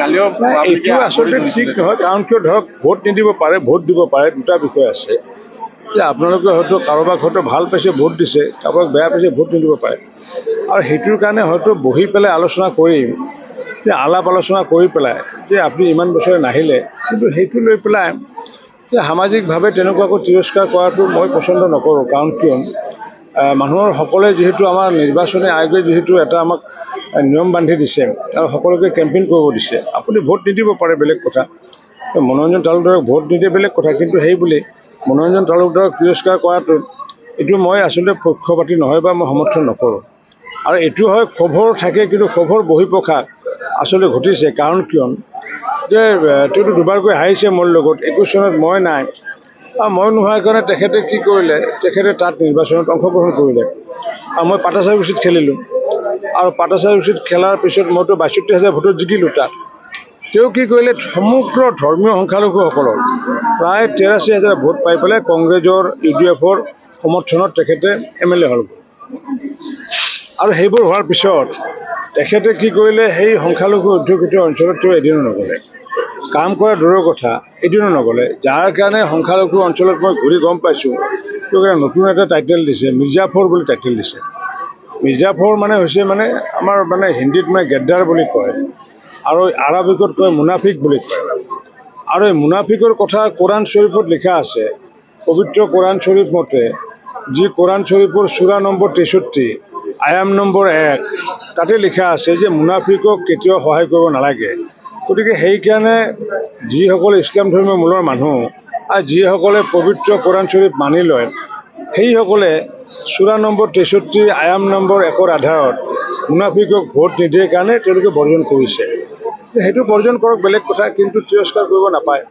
কালিও এইটো আচলতে ঠিক নহয়, কাৰণ কিয় ধৰক ভোট নিদিব পাৰে, ভোট দিব পাৰে, দুটা বিষয় আছে যে আপোনালোকে হয়তো কাৰোবাক হয়তো ভাল পাইছে ভোট দিছে, কাৰোবাক বেয়া পাইছে ভোট নিদিব পাৰে। আৰু সেইটোৰ কাৰণে হয়তো বহি পেলাই আলোচনা কৰিম, যে আলাপ আলোচনা কৰি পেলাই যে আপুনি ইমান বছৰে নাহিলে, কিন্তু সেইটো লৈ পেলাই যে সামাজিকভাৱে তেনেকুৱাকৈ তিৰস্কাৰ কৰাটো মই পচন্দ নকৰোঁ। কাৰণ কিয় মানুহৰ সকলোৱে যিহেতু আমাৰ নিৰ্বাচনী আয়োগে যিহেতু এটা আমাক নিয়ম বান্ধি দিছে আৰু সকলোকে কেম্পেইন কৰিব দিছে, আপুনি ভোট নিদিব পাৰে বেলেগ কথা, মনোৰঞ্জন তালুকদাৰক ভোট নিদিয়ে বেলেগ কথা, কিন্তু সেই বুলি মনোৰঞ্জন তালুকদাৰক তিৰস্কাৰ কৰাটো এইটো মই আচলতে পক্ষপাতি নহয় বা মই সমৰ্থন নকৰোঁ। আৰু এইটো হয় ক্ষোভৰ থাকে, কিন্তু ক্ষোভৰ বহিঃপ্ৰকাশ আচলতে ঘটিছে। কাৰণ কিয় যে তেওঁতো দুবাৰকৈ হাৰিছে মোৰ লগত, 21 চনত মই নাই আৰু মই নোহোৱাৰ কাৰণে তেখেতে কি কৰিলে, তেখেতে তাত নিৰ্বাচনত অংশগ্ৰহণ কৰিলে আৰু মই পাটাচাকুছিত খেলিলোঁ আৰু পাটাচাকুছিত খেলাৰ পিছত মইতো ৬২,০০০ ভোটত জিকিলোঁ তাত। তেওঁ কি কৰিলে, সমগ্ৰ ধৰ্মীয় সংখ্যালঘুসকলৰ প্ৰায় ৮৩,০০০ ভোট পাই পেলাই কংগ্ৰেছৰ UDFৰ সমৰ্থনত তেখেতে MLA হ'ল। আৰু সেইবোৰ হোৱাৰ পিছত তেখেতে কি কৰিলে, সেই সংখ্যালঘু অধ্যুষিত অঞ্চলত তেওঁ এদিনো নগ'লে, কাম কৰা দূৰৰ কথা এদিনো নগ'লে, যাৰ কাৰণে সংখ্যালঘু অঞ্চলত মই ঘূৰি গম পাইছোঁ তেওঁক নতুন এটা টাইটেল দিছে, মিৰ্জাফৰ বুলি টাইটেল দিছে। মিৰ্জাফৰ মানে হৈছে মানে আমাৰ মানে হিন্দীত মানে গেদ্দাৰ বুলি কয় আৰু আৰবিকত কয় মুনাফিক বুলি কয়। আৰু এই মুনাফিকৰ কথা কোৰাণ শ্বৰীফত লিখা আছে। পবিত্ৰ কোৰাণ শ্বৰীফ মতে, যি কোৰাণ শ্বৰীফৰ সূৰা নম্বৰ ৬৩ আয়াম নম্বৰ ১ তাতে লিখা আছে যে মুনাফিকক কেতিয়াও সহায় কৰিব নালাগে। গতিকে সেইকাৰণে যিসকলে ইছলাম ধৰ্মীয় মূলৰ মানুহ আৰু যিসকলে পবিত্ৰ কোৰাণ শ্বৰীফ মানি লয়, সেইসকলে সূৰা নম্বৰ ৬৩ আয়াম নম্বৰ ১ৰ আধাৰত মুনাফিকক ভোট নিদিয়ে কাৰণে তেওঁলোকে বৰ্জন কৰিছে। সেইটো বৰ্জন কৰক বেলেগ কথা, কিন্তু তিৰস্কাৰ কৰিব নাপায়।